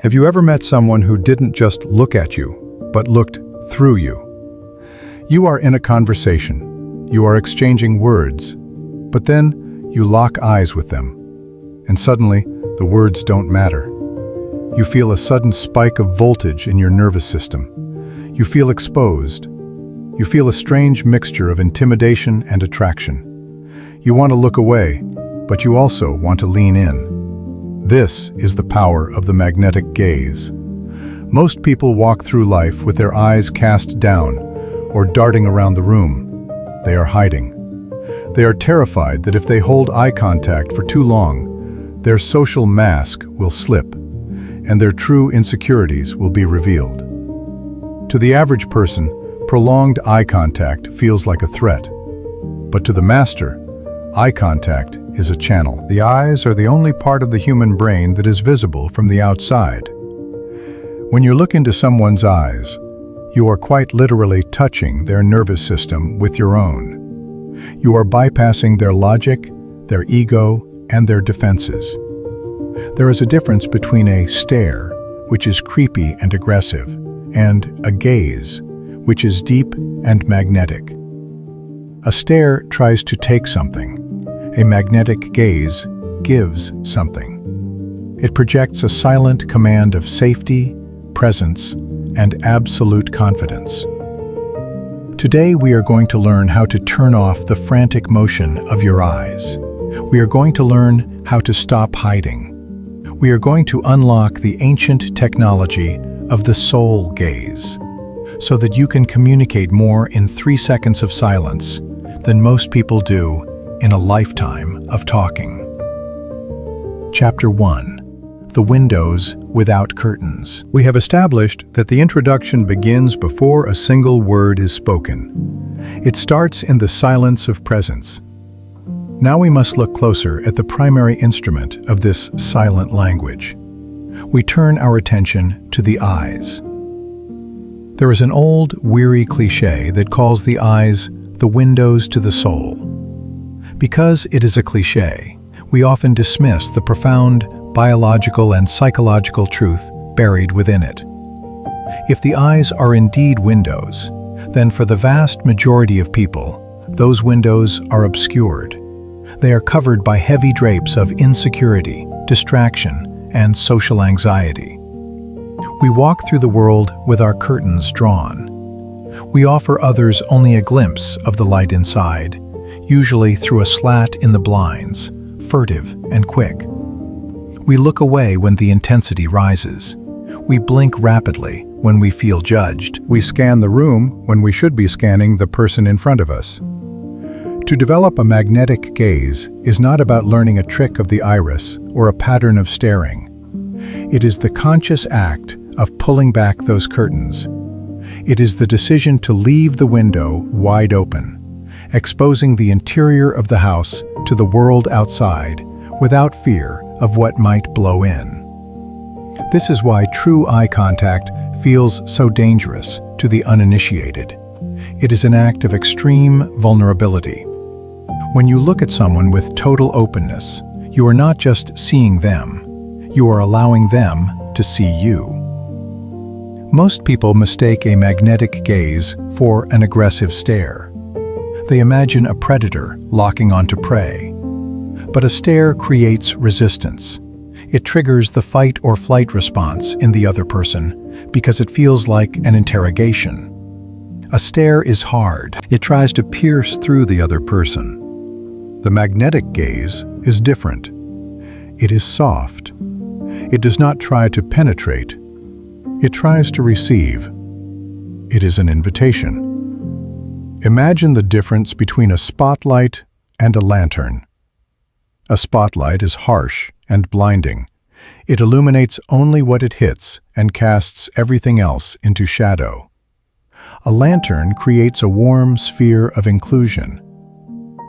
Have you ever met someone who didn't just look at you, but looked through you? You are in a conversation, you are exchanging words, but then you lock eyes with them, and suddenly the words don't matter. You feel a sudden spike of voltage in your nervous system. You feel exposed. You feel a strange mixture of intimidation and attraction. You want to look away, but you also want to lean in. This is the power of the magnetic gaze. Most people walk through life with their eyes cast down or darting around the room. They are hiding. They are terrified that if they hold eye contact for too long, their social mask will slip and their true insecurities will be revealed. To the average person, prolonged eye contact feels like a threat. But to the master, eye contact is a channel. The eyes are the only part of the human brain that is visible from the outside. When you look into someone's eyes, you are quite literally touching their nervous system with your own. You are bypassing their logic, their ego, and their defenses. There is a difference between a stare, which is creepy and aggressive, and a gaze, which is deep and magnetic. A stare tries to take something. A magnetic gaze gives something. It projects a silent command of safety, presence, and absolute confidence. Today we are going to learn how to turn off the frantic motion of your eyes. We are going to learn how to stop hiding. We are going to unlock the ancient technology of the soul gaze, so that you can communicate more in 3 seconds of silence than most people do in a lifetime of talking. Chapter 1. The Windows Without Curtains. We have established that the introduction begins before a single word is spoken. It starts in the silence of presence. Now we must look closer at the primary instrument of this silent language. We turn our attention to the eyes. There is an old, weary cliché that calls the eyes the windows to the soul. Because it is a cliché, we often dismiss the profound biological and psychological truth buried within it. If the eyes are indeed windows, then for the vast majority of people, those windows are obscured. They are covered by heavy drapes of insecurity, distraction, and social anxiety. We walk through the world with our curtains drawn. We offer others only a glimpse of the light inside, usually through a slat in the blinds, furtive and quick. We look away when the intensity rises. We blink rapidly when we feel judged. We scan the room when we should be scanning the person in front of us. To develop a magnetic gaze is not about learning a trick of the iris or a pattern of staring. It is the conscious act of pulling back those curtains. It is the decision to leave the window wide open, exposing the interior of the house to the world outside without fear of what might blow in. This is why true eye contact feels so dangerous to the uninitiated. It is an act of extreme vulnerability. When you look at someone with total openness, you are not just seeing them, you are allowing them to see you. Most people mistake a magnetic gaze for an aggressive stare. They imagine a predator locking onto prey. But a stare creates resistance. It triggers the fight or flight response in the other person because it feels like an interrogation. A stare is hard. It tries to pierce through the other person. The magnetic gaze is different. It is soft. It does not try to penetrate. It tries to receive. It is an invitation. Imagine the difference between a spotlight and a lantern. A spotlight is harsh and blinding. It illuminates only what it hits and casts everything else into shadow. A lantern creates a warm sphere of inclusion.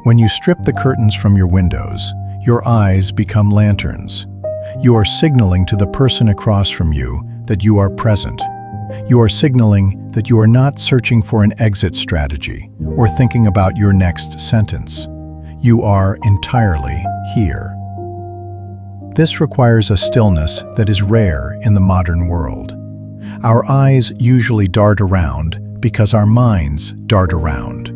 When you strip the curtains from your windows, your eyes become lanterns. You are signaling to the person across from you that you are present. You are signaling that you are not searching for an exit strategy or thinking about your next sentence. You are entirely here. This requires a stillness that is rare in the modern world. Our eyes usually dart around because our minds dart around.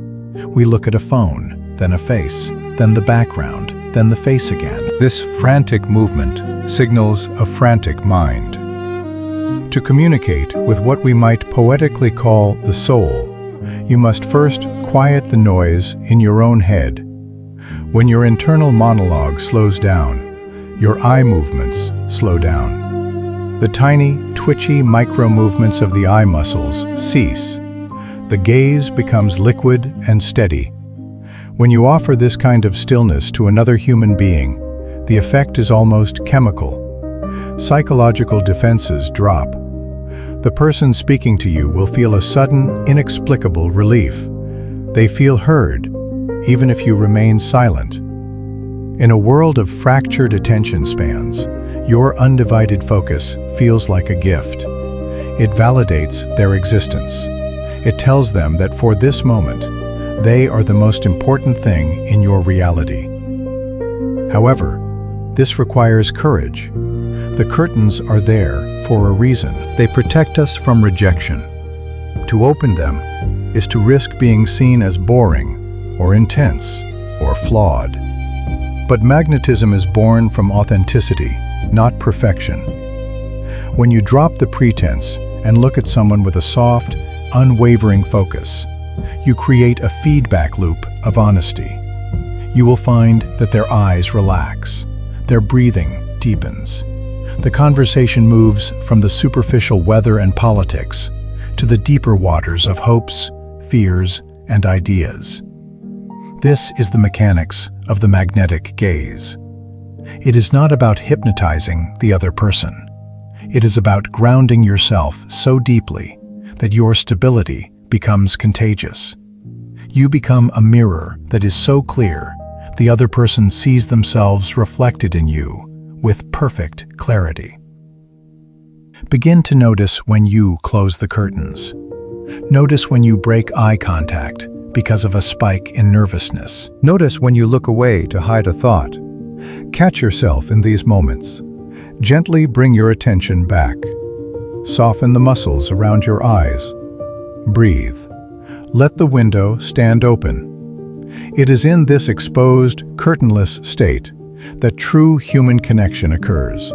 We look at a phone, then a face, then the background, then the face again. This frantic movement signals a frantic mind. To communicate with what we might poetically call the soul, you must first quiet the noise in your own head. When your internal monologue slows down, your eye movements slow down. The tiny, twitchy micro-movements of the eye muscles cease. The gaze becomes liquid and steady. When you offer this kind of stillness to another human being, the effect is almost chemical. Psychological defenses drop. The person speaking to you will feel a sudden, inexplicable relief. They feel heard, even if you remain silent. In a world of fractured attention spans, your undivided focus feels like a gift. It validates their existence. It tells them that for this moment, they are the most important thing in your reality. However, this requires courage. The curtains are there for a reason. They protect us from rejection. To open them is to risk being seen as boring, or intense, or flawed. But magnetism is born from authenticity, not perfection. When you drop the pretense and look at someone with a soft, unwavering focus, you create a feedback loop of honesty. You will find that their eyes relax, their breathing deepens. The conversation moves from the superficial weather and politics to the deeper waters of hopes, fears, and ideas. This is the mechanics of the magnetic gaze. It is not about hypnotizing the other person. It is about grounding yourself so deeply that your stability becomes contagious. You become a mirror that is so clear, the other person sees themselves reflected in you with perfect clarity. Begin to notice when you close the curtains. Notice when you break eye contact because of a spike in nervousness. Notice when you look away to hide a thought. Catch yourself in these moments. Gently bring your attention back. Soften the muscles around your eyes. Breathe. Let the window stand open. It is in this exposed, curtainless state that true human connection occurs.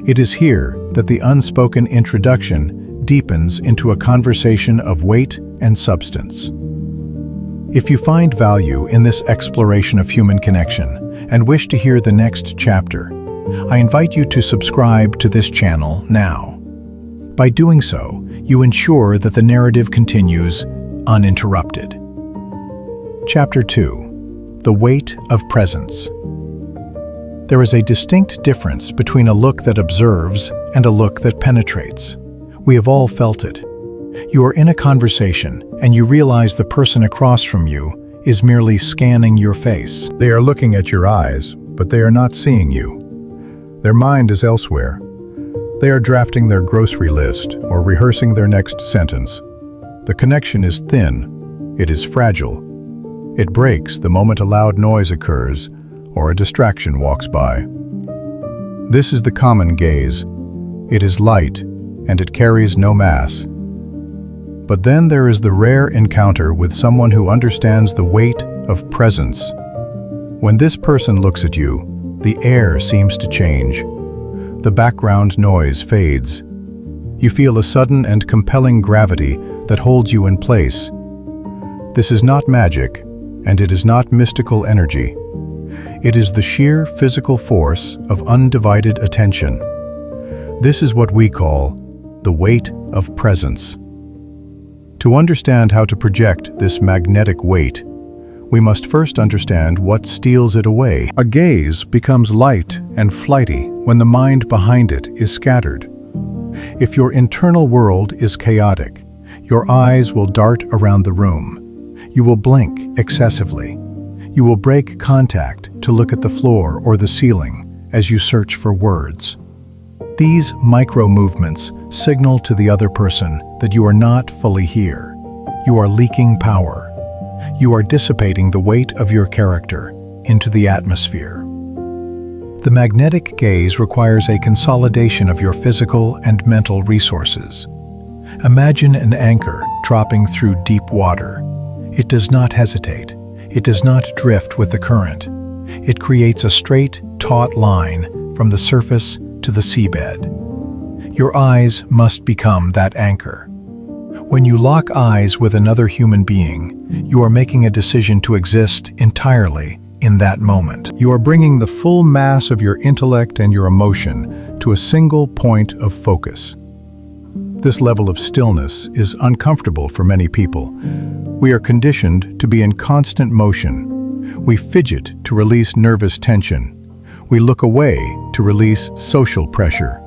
It is here that the unspoken introduction deepens into a conversation of weight and substance. If you find value in this exploration of human connection and wish to hear the next chapter, I invite you to subscribe to this channel now. By doing so, you ensure that the narrative continues uninterrupted. Chapter 2. The Weight of Presence. There is a distinct difference between a look that observes and a look that penetrates. We have all felt it. You are in a conversation and you realize the person across from you is merely scanning your face. They are looking at your eyes, but they are not seeing you. Their mind is elsewhere. They are drafting their grocery list or rehearsing their next sentence. The connection is thin. It is fragile. It breaks the moment a loud noise occurs or a distraction walks by. This is the common gaze. It is light, and it carries no mass. But then there is the rare encounter with someone who understands the weight of presence. When this person looks at you, the air seems to change. The background noise fades. You feel a sudden and compelling gravity that holds you in place. This is not magic, and it is not mystical energy. It is the sheer physical force of undivided attention. This is what we call the weight of presence. To understand how to project this magnetic weight, we must first understand what steals it away. A gaze becomes light and flighty when the mind behind it is scattered. If your internal world is chaotic, your eyes will dart around the room. You will blink excessively. You will break contact to look at the floor or the ceiling as you search for words. These micro-movements signal to the other person that you are not fully here. You are leaking power. You are dissipating the weight of your character into the atmosphere. The magnetic gaze requires a consolidation of your physical and mental resources. Imagine an anchor dropping through deep water. It does not hesitate. It does not drift with the current. It creates a straight, taut line from the surface to the seabed. Your eyes must become that anchor. When you lock eyes with another human being, you are making a decision to exist entirely in that moment. You are bringing the full mass of your intellect and your emotion to a single point of focus. This level of stillness is uncomfortable for many people. We are conditioned to be in constant motion. We fidget to release nervous tension. We look away to release social pressure.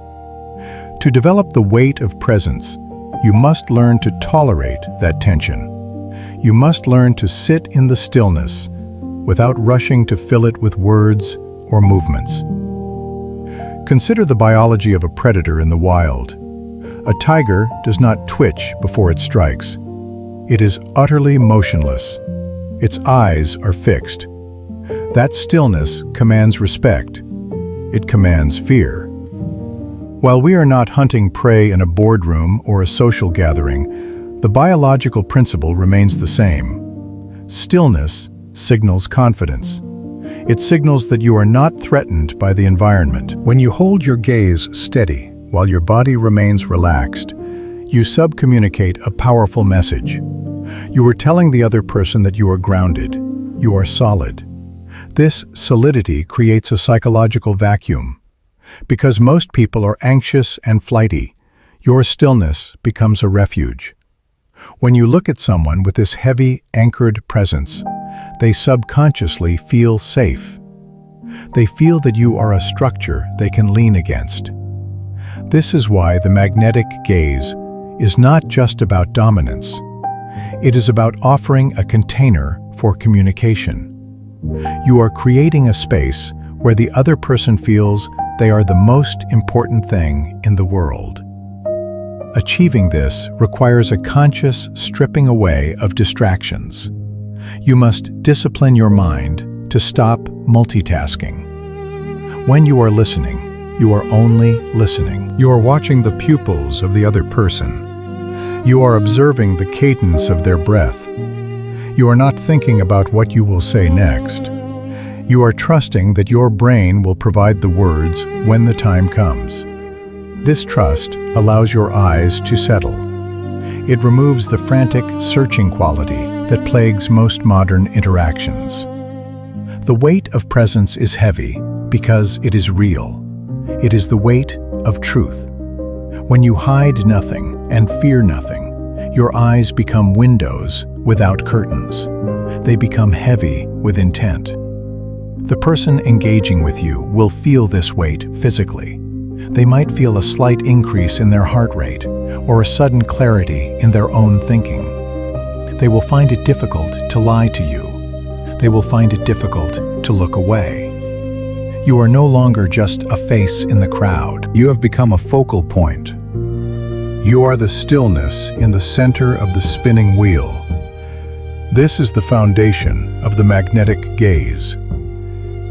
To develop the weight of presence, you must learn to tolerate that tension. You must learn to sit in the stillness without rushing to fill it with words or movements. Consider the biology of a predator in the wild. A tiger does not twitch before it strikes. It is utterly motionless. Its eyes are fixed. That stillness commands respect. It commands fear. While we are not hunting prey in a boardroom or a social gathering, the biological principle remains the same. Stillness signals confidence. It signals that you are not threatened by the environment. When you hold your gaze steady while your body remains relaxed, you subcommunicate a powerful message. You are telling the other person that you are grounded, you are solid. This solidity creates a psychological vacuum. Because most people are anxious and flighty, your stillness becomes a refuge. When you look at someone with this heavy, anchored presence, they subconsciously feel safe. They feel that you are a structure they can lean against. This is why the magnetic gaze is not just about dominance. It is about offering a container for communication. You are creating a space where the other person feels they are the most important thing in the world. Achieving this requires a conscious stripping away of distractions. You must discipline your mind to stop multitasking. When you are listening, you are only listening. You are watching the pupils of the other person. You are observing the cadence of their breath. You are not thinking about what you will say next. You are trusting that your brain will provide the words when the time comes. This trust allows your eyes to settle. It removes the frantic, searching quality that plagues most modern interactions. The weight of presence is heavy because it is real. It is the weight of truth. When you hide nothing and fear nothing, your eyes become windows without curtains. They become heavy with intent. The person engaging with you will feel this weight physically. They might feel a slight increase in their heart rate or a sudden clarity in their own thinking. They will find it difficult to lie to you. They will find it difficult to look away. You are no longer just a face in the crowd. You have become a focal point. You are the stillness in the center of the spinning wheel. This is the foundation of the magnetic gaze.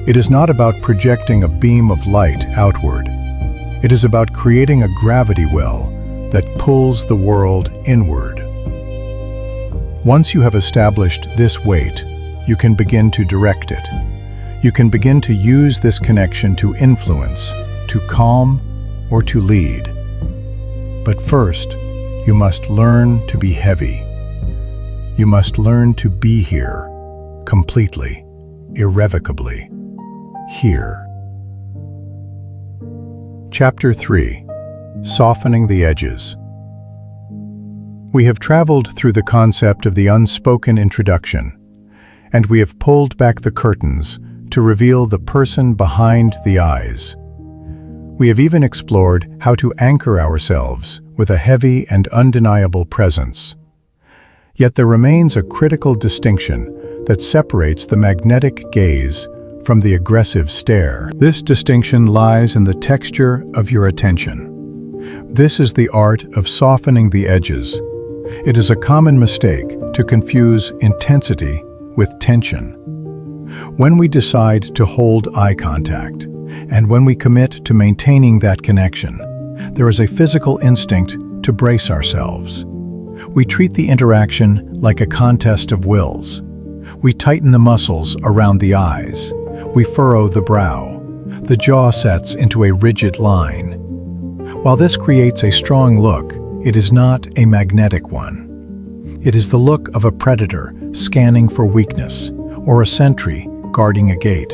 It is not about projecting a beam of light outward. It is about creating a gravity well that pulls the world inward. Once you have established this weight, you can begin to direct it. You can begin to use this connection to influence, to calm, or to lead. But first, you must learn to be heavy. You must learn to be here, completely, irrevocably, here. Chapter 3. Softening the Edges. We have traveled through the concept of the unspoken introduction, and we have pulled back the curtains to reveal the person behind the eyes. We have even explored how to anchor ourselves with a heavy and undeniable presence. Yet there remains a critical distinction that separates the magnetic gaze from the aggressive stare. This distinction lies in the texture of your attention. This is the art of softening the edges. It is a common mistake to confuse intensity with tension. When we decide to hold eye contact, And when we commit to maintaining that connection, there is a physical instinct to brace ourselves. We treat the interaction like a contest of wills. We tighten the muscles around the eyes. We furrow the brow. The jaw sets into a rigid line. While this creates a strong look, it is not a magnetic one. It is the look of a predator scanning for weakness, or a sentry guarding a gate.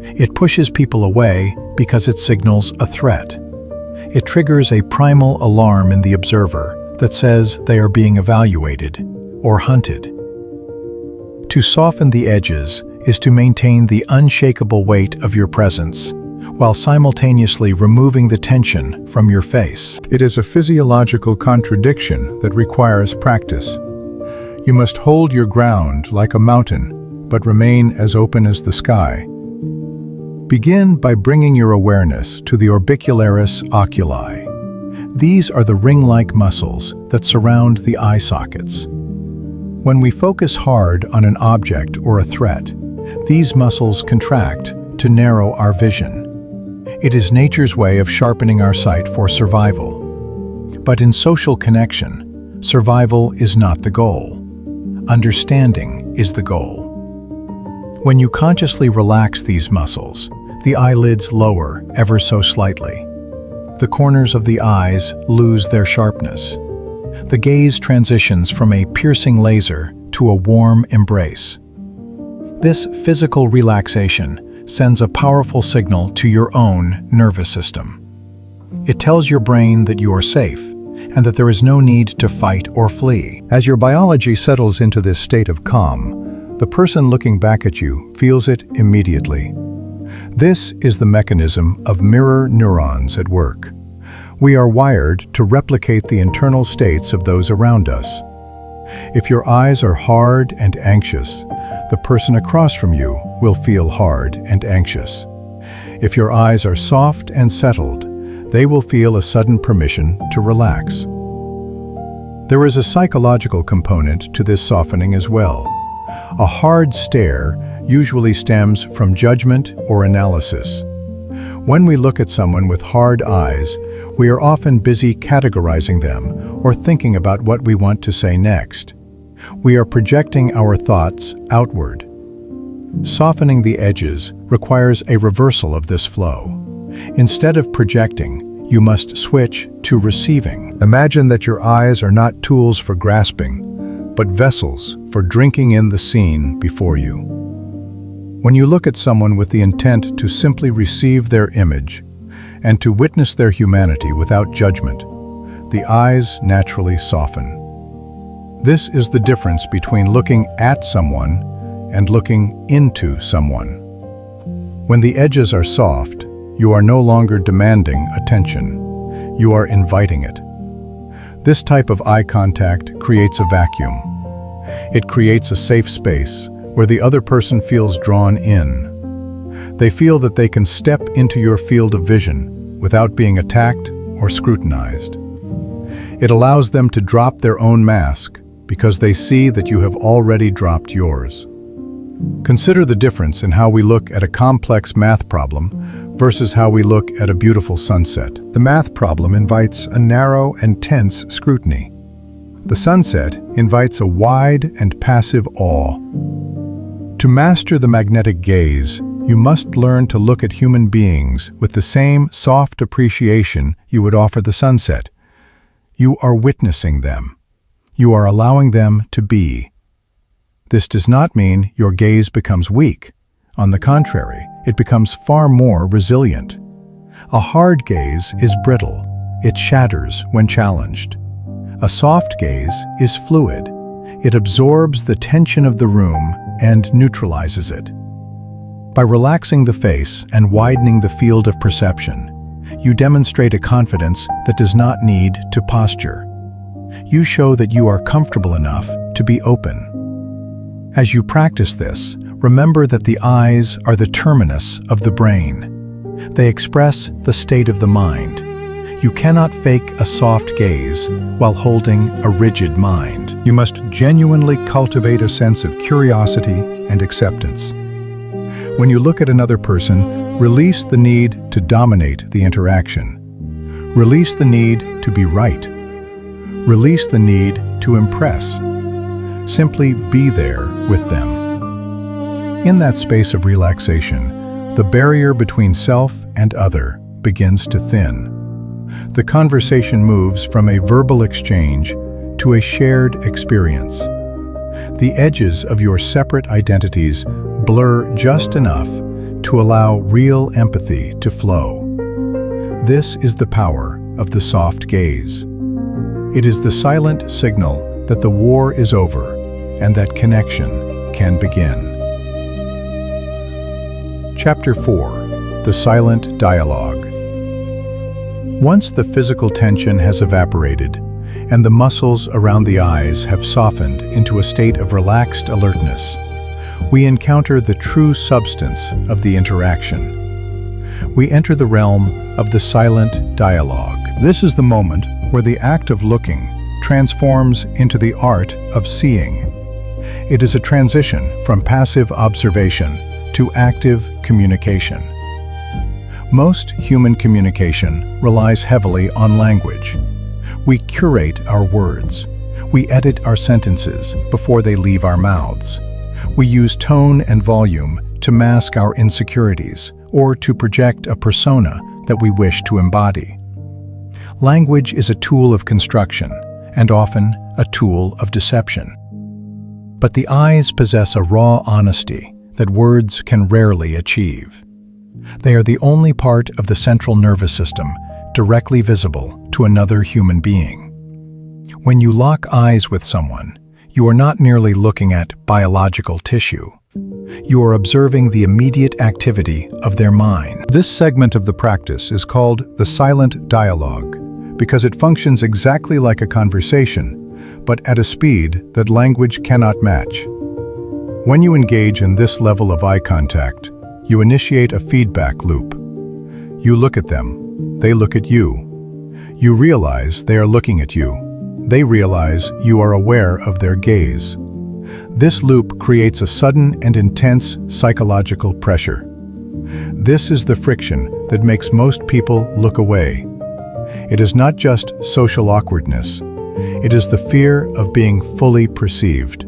It pushes people away because it signals a threat. It triggers a primal alarm in the observer that says they are being evaluated or hunted. To soften the edges is to maintain the unshakable weight of your presence, while simultaneously removing the tension from your face. It is a physiological contradiction that requires practice. You must hold your ground like a mountain, but remain as open as the sky. Begin by bringing your awareness to the orbicularis oculi. These are the ring-like muscles that surround the eye sockets. When we focus hard on an object or a threat, these muscles contract to narrow our vision. It is nature's way of sharpening our sight for survival. But in social connection, survival is not the goal. Understanding is the goal. When you consciously relax these muscles, the eyelids lower ever so slightly. The corners of the eyes lose their sharpness. The gaze transitions from a piercing laser to a warm embrace. This physical relaxation sends a powerful signal to your own nervous system. It tells your brain that you are safe and that there is no need to fight or flee. As your biology settles into this state of calm, the person looking back at you feels it immediately. This is the mechanism of mirror neurons at work. We are wired to replicate the internal states of those around us. If your eyes are hard and anxious, the person across from you will feel hard and anxious. If your eyes are soft and settled, they will feel a sudden permission to relax. There is a psychological component to this softening as well. A hard stare usually stems from judgment or analysis. When we look at someone with hard eyes, we are often busy categorizing them or thinking about what we want to say next. We are projecting our thoughts outward. Softening the edges requires a reversal of this flow. Instead of projecting, you must switch to receiving. Imagine that your eyes are not tools for grasping, but vessels for drinking in the scene before you. When you look at someone with the intent to simply receive their image and to witness their humanity without judgment, the eyes naturally soften. This is the difference between looking at someone and looking into someone. When the edges are soft, you are no longer demanding attention. You are inviting it. This type of eye contact creates a vacuum. It creates a safe space where the other person feels drawn in. They feel that they can step into your field of vision without being attacked or scrutinized. It allows them to drop their own mask because they see that you have already dropped yours. Consider the difference in how we look at a complex math problem versus how we look at a beautiful sunset. The math problem invites a narrow and tense scrutiny. The sunset invites a wide and passive awe. To master the magnetic gaze, you must learn to look at human beings with the same soft appreciation you would offer the sunset. You are witnessing them. You are allowing them to be. This does not mean your gaze becomes weak. On the contrary, it becomes far more resilient. A hard gaze is brittle. It shatters when challenged. A soft gaze is fluid. It absorbs the tension of the room and neutralizes it. By relaxing the face and widening the field of perception, you demonstrate a confidence that does not need to posture. You show that you are comfortable enough to be open. As you practice this, remember that the eyes are the terminus of the brain. They express the state of the mind. You cannot fake a soft gaze while holding a rigid mind. You must genuinely cultivate a sense of curiosity and acceptance. When you look at another person, release the need to dominate the interaction. Release the need to be right. Release the need to impress. Simply be there with them. In that space of relaxation, the barrier between self and other begins to thin. The conversation moves from a verbal exchange to a shared experience. The edges of your separate identities blur just enough to allow real empathy to flow. This is the power of the soft gaze. It is the silent signal that the war is over and that connection can begin. Chapter 4: The Silent Dialogue. Once the physical tension has evaporated and the muscles around the eyes have softened into a state of relaxed alertness, we encounter the true substance of the interaction. We enter the realm of the silent dialogue. This is the moment where the act of looking transforms into the art of seeing. It is a transition from passive observation to active communication. Most human communication relies heavily on language. We curate our words. We edit our sentences before they leave our mouths. We use tone and volume to mask our insecurities or to project a persona that we wish to embody. Language is a tool of construction and often a tool of deception. But the eyes possess a raw honesty that words can rarely achieve. They are the only part of the central nervous system directly visible to another human being. When you lock eyes with someone, you are not merely looking at biological tissue. You are observing the immediate activity of their mind. This segment of the practice is called the silent dialogue because it functions exactly like a conversation, but at a speed that language cannot match. When you engage in this level of eye contact, you initiate a feedback loop. You look at them, they look at you. You realize they are looking at you. They realize you are aware of their gaze. This loop creates a sudden and intense psychological pressure. This is the friction that makes most people look away. It is not just social awkwardness. It is the fear of being fully perceived.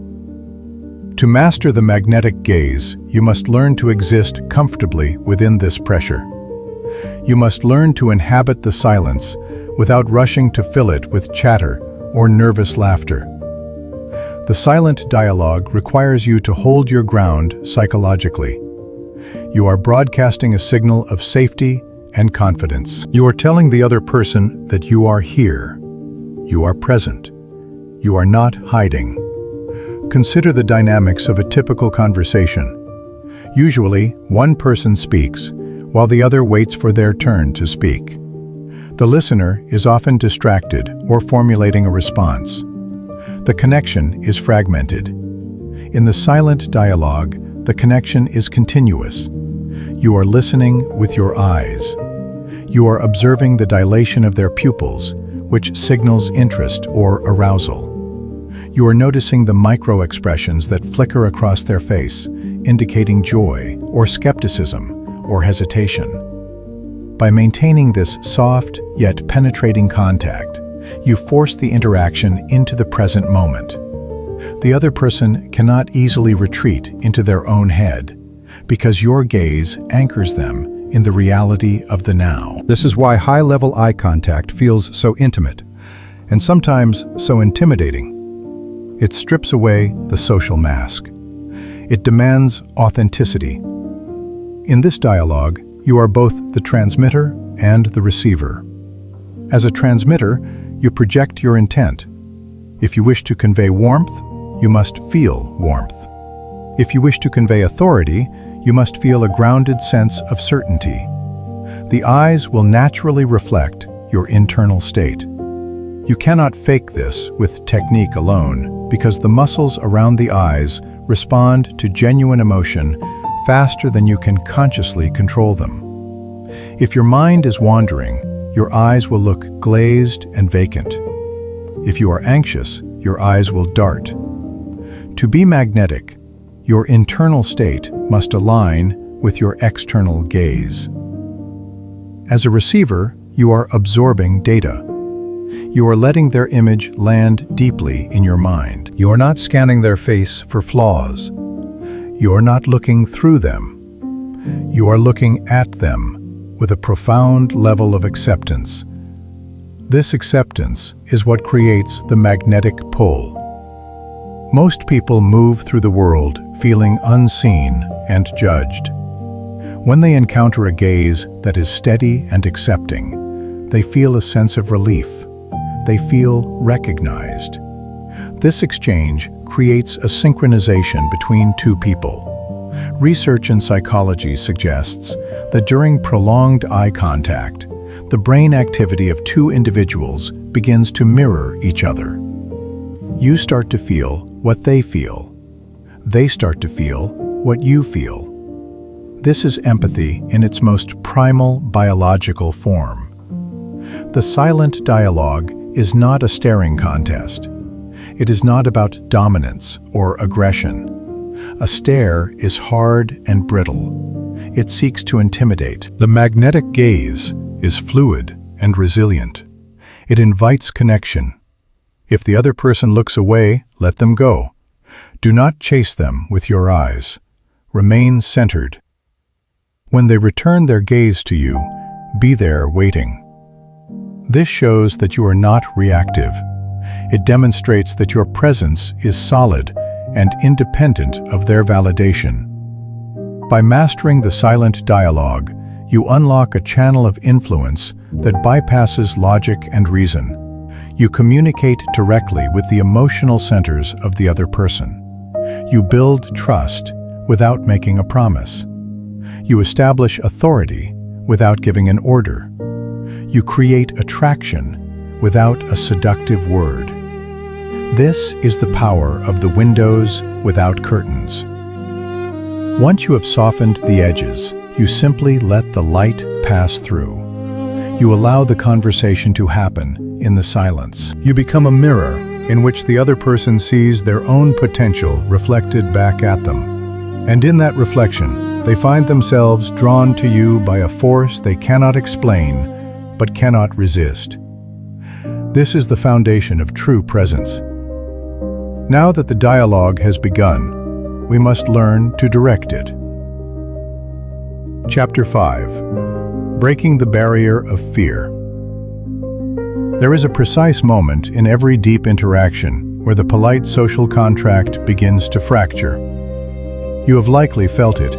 To master the magnetic gaze, you must learn to exist comfortably within this pressure. You must learn to inhabit the silence without rushing to fill it with chatter or nervous laughter. The silent dialogue requires you to hold your ground psychologically. You are broadcasting a signal of safety and confidence. You are telling the other person that you are here. You are present. You are not hiding. Consider the dynamics of a typical conversation. Usually, one person speaks, while the other waits for their turn to speak. The listener is often distracted or formulating a response. The connection is fragmented. In the silent dialogue, the connection is continuous. You are listening with your eyes. You are observing the dilation of their pupils, which signals interest or arousal. You are noticing the micro-expressions that flicker across their face, indicating joy or skepticism or hesitation. By maintaining this soft yet penetrating contact, you force the interaction into the present moment. The other person cannot easily retreat into their own head because your gaze anchors them in the reality of the now. This is why high-level eye contact feels so intimate and sometimes so intimidating. It strips away the social mask. It demands authenticity. In this dialogue, you are both the transmitter and the receiver. As a transmitter, you project your intent. If you wish to convey warmth, you must feel warmth. If you wish to convey authority, you must feel a grounded sense of certainty. The eyes will naturally reflect your internal state. You cannot fake this with technique alone because the muscles around the eyes respond to genuine emotion faster than you can consciously control them. If your mind is wandering, your eyes will look glazed and vacant. If you are anxious, your eyes will dart. To be magnetic, your internal state must align with your external gaze. As a receiver, you are absorbing data. You are letting their image land deeply in your mind. You are not scanning their face for flaws. You are not looking through them. You are looking at them with a profound level of acceptance. This acceptance is what creates the magnetic pull. Most people move through the world feeling unseen and judged. When they encounter a gaze that is steady and accepting, they feel a sense of relief. They feel recognized. This exchange creates a synchronization between two people. Research in psychology suggests that during prolonged eye contact, the brain activity of two individuals begins to mirror each other. You start to feel what they feel. They start to feel what you feel. This is empathy in its most primal biological form. The silent dialogue is not a staring contest. It is not about dominance or aggression. A stare is hard and brittle. It seeks to intimidate. The magnetic gaze is fluid and resilient. It invites connection. If the other person looks away, let them go. Do not chase them with your eyes. Remain centered. When they return their gaze to you, be there waiting. This shows that you are not reactive. It demonstrates that your presence is solid and independent of their validation. By mastering the silent dialogue, you unlock a channel of influence that bypasses logic and reason. You communicate directly with the emotional centers of the other person. You build trust without making a promise. You establish authority without giving an order. You create attraction without a seductive word. This is the power of the windows without curtains. Once you have softened the edges, you simply let the light pass through. You allow the conversation to happen in the silence. You become a mirror in which the other person sees their own potential reflected back at them. And in that reflection, they find themselves drawn to you by a force they cannot explain but cannot resist. This is the foundation of true presence. Now that the dialogue has begun, we must learn to direct it. Chapter 5. Breaking the Barrier of Fear. There is a precise moment in every deep interaction where the polite social contract begins to fracture. You have likely felt it.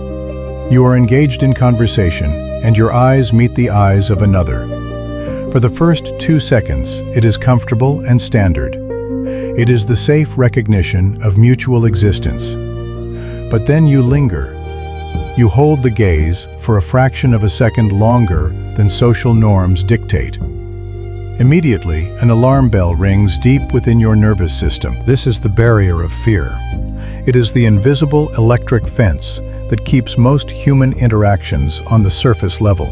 You are engaged in conversation, and your eyes meet the eyes of another. For the first 2 seconds, it is comfortable and standard. It is the safe recognition of mutual existence. But then you linger. You hold the gaze for a fraction of a second longer than social norms dictate. Immediately, an alarm bell rings deep within your nervous system. This is the barrier of fear. It is the invisible electric fence that keeps most human interactions on the surface level.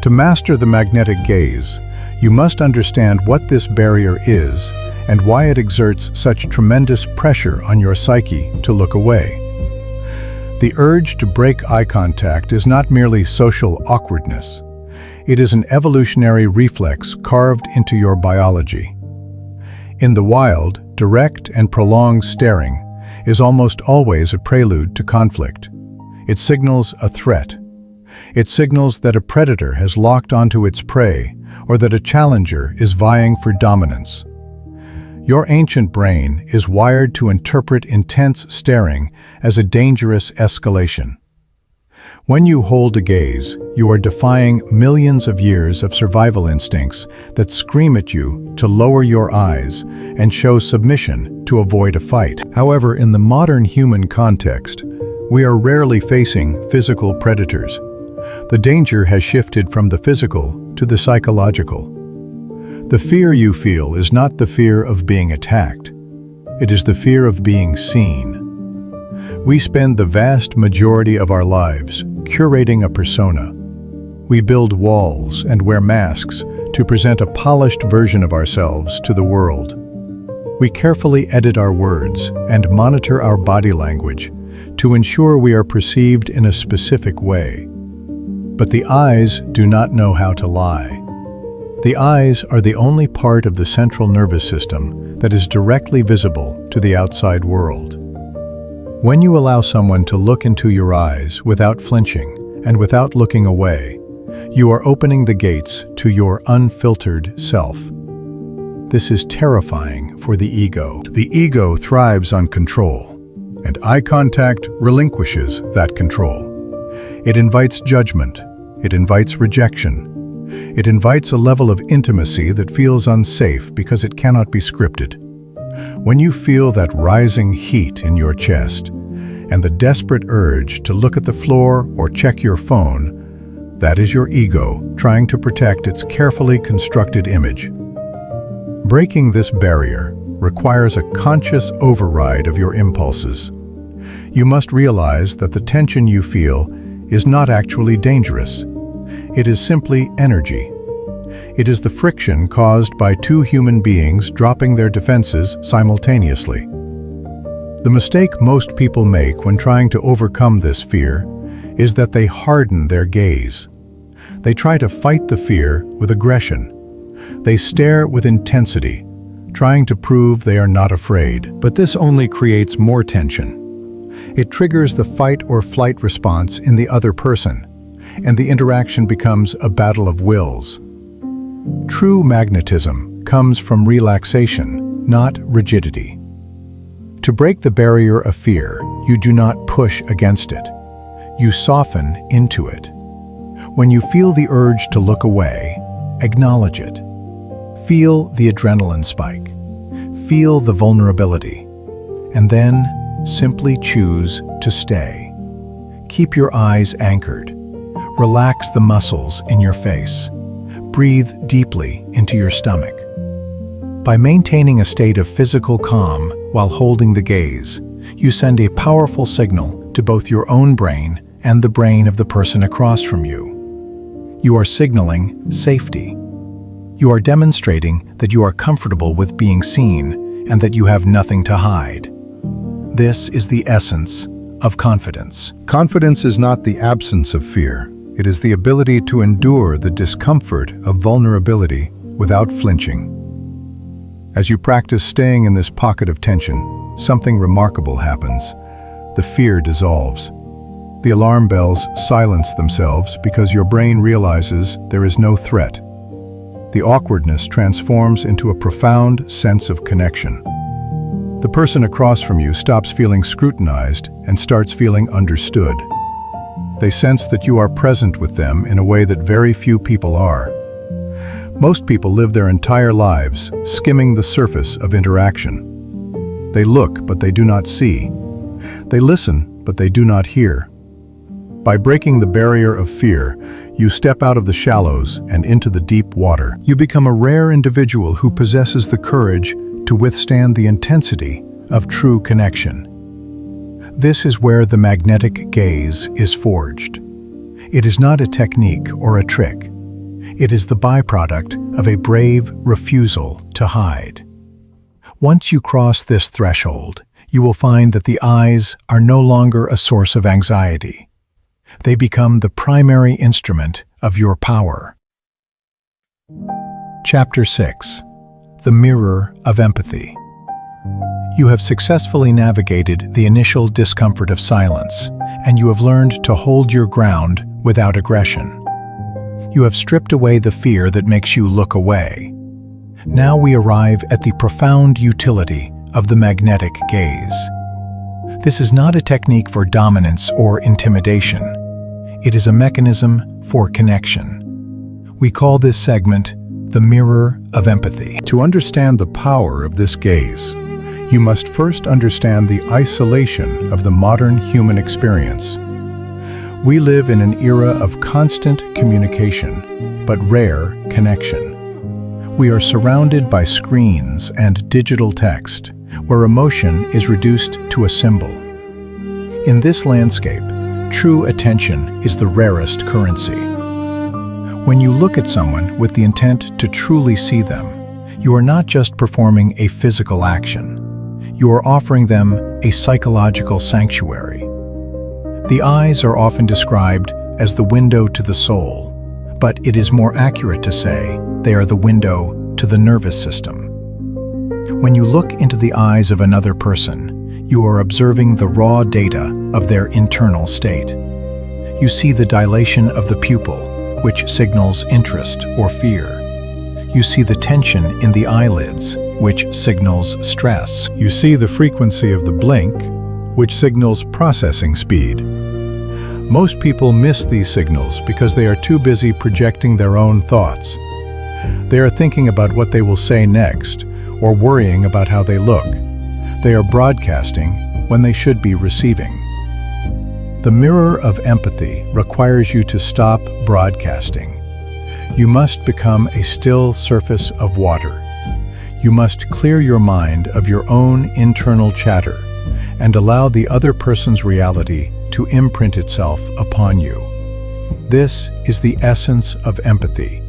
To master the magnetic gaze, you must understand what this barrier is and why it exerts such tremendous pressure on your psyche to look away. The urge to break eye contact is not merely social awkwardness. It is an evolutionary reflex carved into your biology. In the wild, direct and prolonged staring is almost always a prelude to conflict. It signals a threat. It signals that a predator has locked onto its prey or that a challenger is vying for dominance. Your ancient brain is wired to interpret intense staring as a dangerous escalation. When you hold a gaze, you are defying millions of years of survival instincts that scream at you to lower your eyes and show submission to avoid a fight. However, in the modern human context, we are rarely facing physical predators. The danger has shifted from the physical to the psychological. The fear you feel is not the fear of being attacked. It is the fear of being seen. We spend the vast majority of our lives curating a persona. We build walls and wear masks to present a polished version of ourselves to the world. We carefully edit our words and monitor our body language to ensure we are perceived in a specific way. But the eyes do not know how to lie. The eyes are the only part of the central nervous system that is directly visible to the outside world. When you allow someone to look into your eyes without flinching and without looking away, you are opening the gates to your unfiltered self. This is terrifying for the ego. The ego thrives on control, and eye contact relinquishes that control. It invites judgment. It invites rejection. It invites a level of intimacy that feels unsafe because it cannot be scripted. When you feel that rising heat in your chest and the desperate urge to look at the floor or check your phone, that is your ego trying to protect its carefully constructed image. Breaking this barrier requires a conscious override of your impulses. You must realize that the tension you feel is not actually dangerous. It is simply energy. It is the friction caused by two human beings dropping their defenses simultaneously. The mistake most people make when trying to overcome this fear is that they harden their gaze. They try to fight the fear with aggression. They stare with intensity, trying to prove they are not afraid. But this only creates more tension. It triggers the fight or flight response in the other person, and the interaction becomes a battle of wills. True magnetism comes from relaxation, not rigidity. To break the barrier of fear, you do not push against it. You soften into it. When you feel the urge to look away, acknowledge it. Feel the adrenaline spike. Feel the vulnerability. And then simply choose to stay. Keep your eyes anchored. Relax the muscles in your face. Breathe deeply into your stomach. By maintaining a state of physical calm while holding the gaze, you send a powerful signal to both your own brain and the brain of the person across from you. You are signaling safety. You are demonstrating that you are comfortable with being seen and that you have nothing to hide. This is the essence of confidence. Confidence is not the absence of fear. It is the ability to endure the discomfort of vulnerability without flinching. As you practice staying in this pocket of tension, something remarkable happens. The fear dissolves. The alarm bells silence themselves because your brain realizes there is no threat. The awkwardness transforms into a profound sense of connection. The person across from you stops feeling scrutinized and starts feeling understood. They sense that you are present with them in a way that very few people are. Most people live their entire lives skimming the surface of interaction. They look, but they do not see. They listen, but they do not hear. By breaking the barrier of fear, you step out of the shallows and into the deep water. You become a rare individual who possesses the courage to withstand the intensity of true connection. This is where the magnetic gaze is forged. It is not a technique or a trick. It is the byproduct of a brave refusal to hide. Once you cross this threshold, you will find that the eyes are no longer a source of anxiety. They become the primary instrument of your power. Chapter 6. The Mirror of Empathy. You have successfully navigated the initial discomfort of silence, and you have learned to hold your ground without aggression. You have stripped away the fear that makes you look away. Now we arrive at the profound utility of the magnetic gaze. This is not a technique for dominance or intimidation. It is a mechanism for connection. We call this segment the Mirror of Empathy. To understand the power of this gaze, you must first understand the isolation of the modern human experience. We live in an era of constant communication, but rare connection. We are surrounded by screens and digital text, where emotion is reduced to a symbol. In this landscape, true attention is the rarest currency. When you look at someone with the intent to truly see them, you are not just performing a physical action. You are offering them a psychological sanctuary. The eyes are often described as the window to the soul, but it is more accurate to say they are the window to the nervous system. When you look into the eyes of another person, you are observing the raw data of their internal state. You see the dilation of the pupil, which signals interest or fear. You see the tension in the eyelids, which signals stress. You see the frequency of the blink, which signals processing speed. Most people miss these signals because they are too busy projecting their own thoughts. They are thinking about what they will say next, or worrying about how they look. They are broadcasting when they should be receiving. The mirror of empathy requires you to stop broadcasting. You must become a still surface of water. You must clear your mind of your own internal chatter and allow the other person's reality to imprint itself upon you. This is the essence of empathy.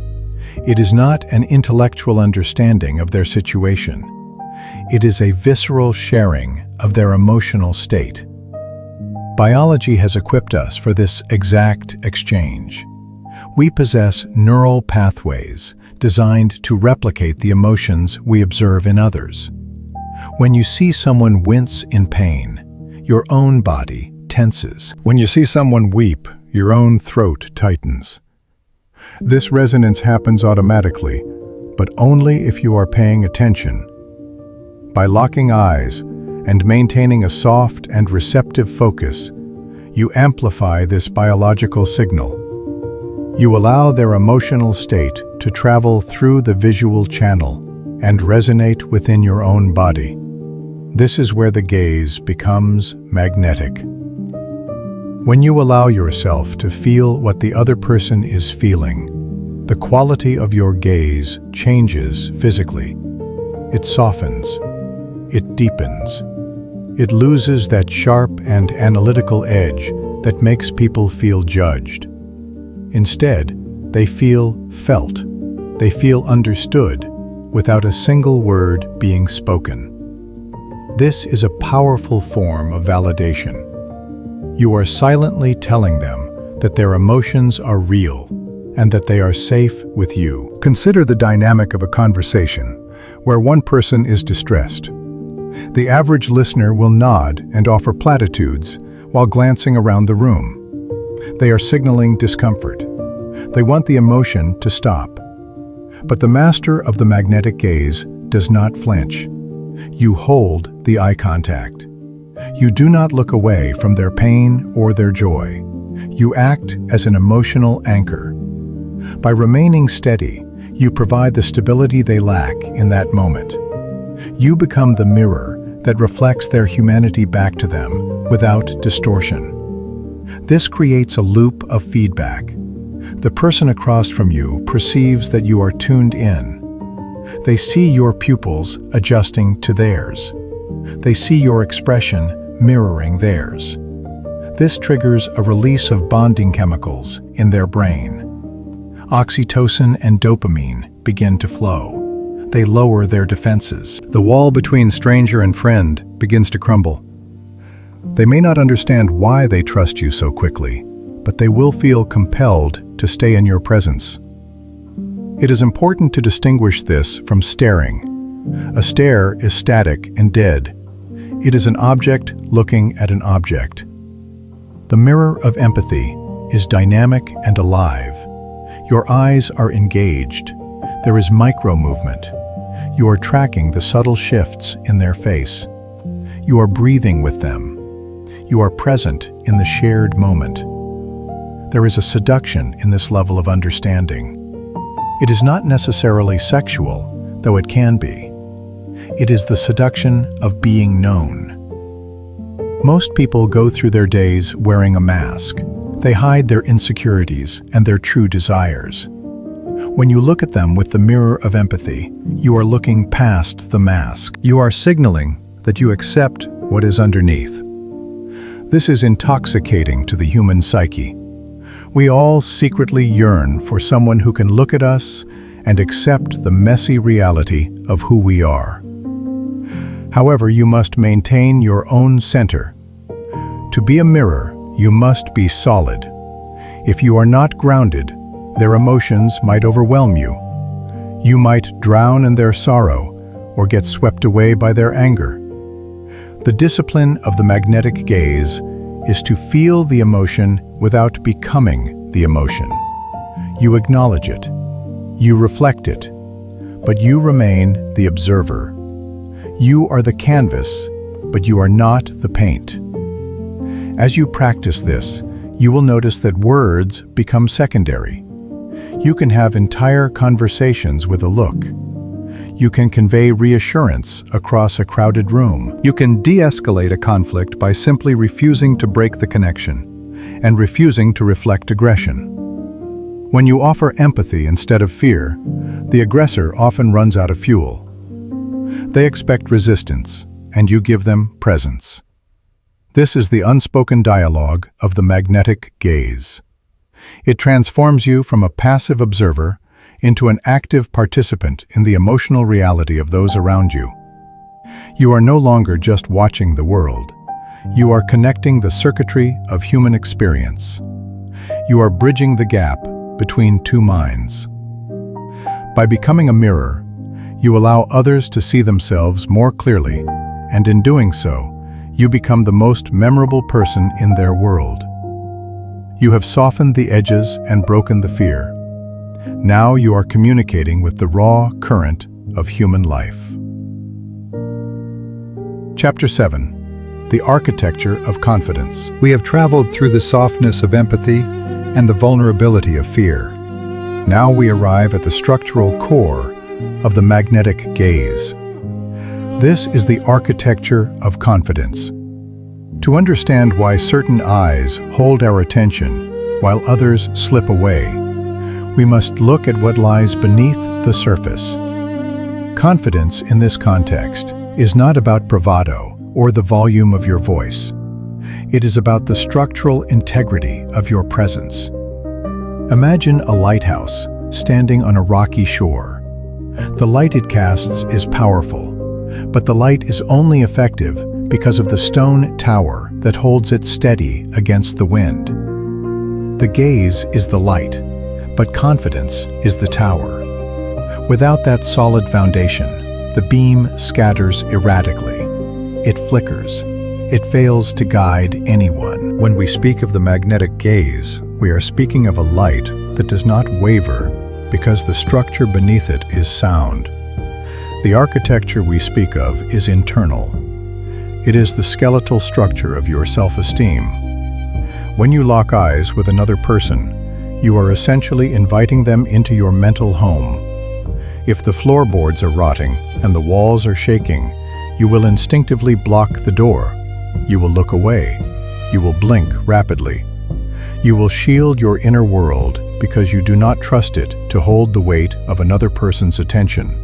It is not an intellectual understanding of their situation. It is a visceral sharing of their emotional state. Biology has equipped us for this exact exchange. We possess neural pathways designed to replicate the emotions we observe in others. When you see someone wince in pain, your own body tenses. When you see someone weep, your own throat tightens. This resonance happens automatically, but only if you are paying attention. By locking eyes and maintaining a soft and receptive focus, you amplify this biological signal. You allow their emotional state to travel through the visual channel and resonate within your own body. This is where the gaze becomes magnetic. When you allow yourself to feel what the other person is feeling, the quality of your gaze changes physically. It softens. It deepens. It loses that sharp and analytical edge that makes people feel judged. Instead, they feel felt. They feel understood without a single word being spoken. This is a powerful form of validation. You are silently telling them that their emotions are real and that they are safe with you. Consider the dynamic of a conversation where one person is distressed. The average listener will nod and offer platitudes while glancing around the room. They are signaling discomfort. They want the emotion to stop. But the master of the magnetic gaze does not flinch. You hold the eye contact. You do not look away from their pain or their joy. You act as an emotional anchor. By remaining steady, you provide the stability they lack in that moment. You become the mirror that reflects their humanity back to them without distortion. This creates a loop of feedback. The person across from you perceives that you are tuned in. They see your pupils adjusting to theirs. They see your expression mirroring theirs. This triggers a release of bonding chemicals in their brain. Oxytocin and dopamine begin to flow. They lower their defenses. The wall between stranger and friend begins to crumble. They may not understand why they trust you so quickly, but they will feel compelled to stay in your presence. It is important to distinguish this from staring. A stare is static and dead. It is an object looking at an object. The mirror of empathy is dynamic and alive. Your eyes are engaged. There is micro-movement. You are tracking the subtle shifts in their face. You are breathing with them. You are present in the shared moment. There is a seduction in this level of understanding. It is not necessarily sexual, though it can be. It is the seduction of being known. Most people go through their days wearing a mask. They hide their insecurities and their true desires. When you look at them with the mirror of empathy, you are looking past the mask. You are signaling that you accept what is underneath. This is intoxicating to the human psyche. We all secretly yearn for someone who can look at us and accept the messy reality of who we are. However, you must maintain your own center. To be a mirror, You must be solid. If you are not grounded, their emotions might overwhelm you. You might drown in their sorrow or get swept away by their anger. The discipline of the magnetic gaze is to feel the emotion without becoming the emotion. You acknowledge it, you reflect it, but you remain the observer. You are the canvas, but you are not the paint. As you practice this, you will notice that words become secondary. You can have entire conversations with a look. You can convey reassurance across a crowded room. You can de-escalate a conflict by simply refusing to break the connection and refusing to reflect aggression. When you offer empathy instead of fear, the aggressor often runs out of fuel. They expect resistance, and you give them presence. This is the unspoken dialogue of the magnetic gaze. It transforms you from a passive observer into an active participant in the emotional reality of those around you. You are no longer just watching the world. You are connecting the circuitry of human experience. You are bridging the gap between two minds. By becoming a mirror, you allow others to see themselves more clearly, and in doing so, you become the most memorable person in their world. You have softened the edges and broken the fear. Now you are communicating with the raw current of human life. Chapter 7. The Architecture of Confidence. We have traveled through the softness of empathy and the vulnerability of fear. Now we arrive at the structural core of the magnetic gaze. This is the architecture of confidence. To understand why certain eyes hold our attention while others slip away, we must look at what lies beneath the surface. Confidence in this context is not about bravado or the volume of your voice. It is about the structural integrity of your presence. Imagine a lighthouse standing on a rocky shore. The light it casts is powerful, but the light is only effective because of the stone tower that holds it steady against the wind. The gaze is the light, but confidence is the tower. Without that solid foundation, the beam scatters erratically. It flickers. It fails to guide anyone. When we speak of the magnetic gaze, we are speaking of a light that does not waver because the structure beneath it is sound. The architecture we speak of is internal. It is the skeletal structure of your self-esteem. When you lock eyes with another person, you are essentially inviting them into your mental home. If the floorboards are rotting and the walls are shaking, you will instinctively block the door. You will look away. You will blink rapidly. You will shield your inner world because you do not trust it to hold the weight of another person's attention.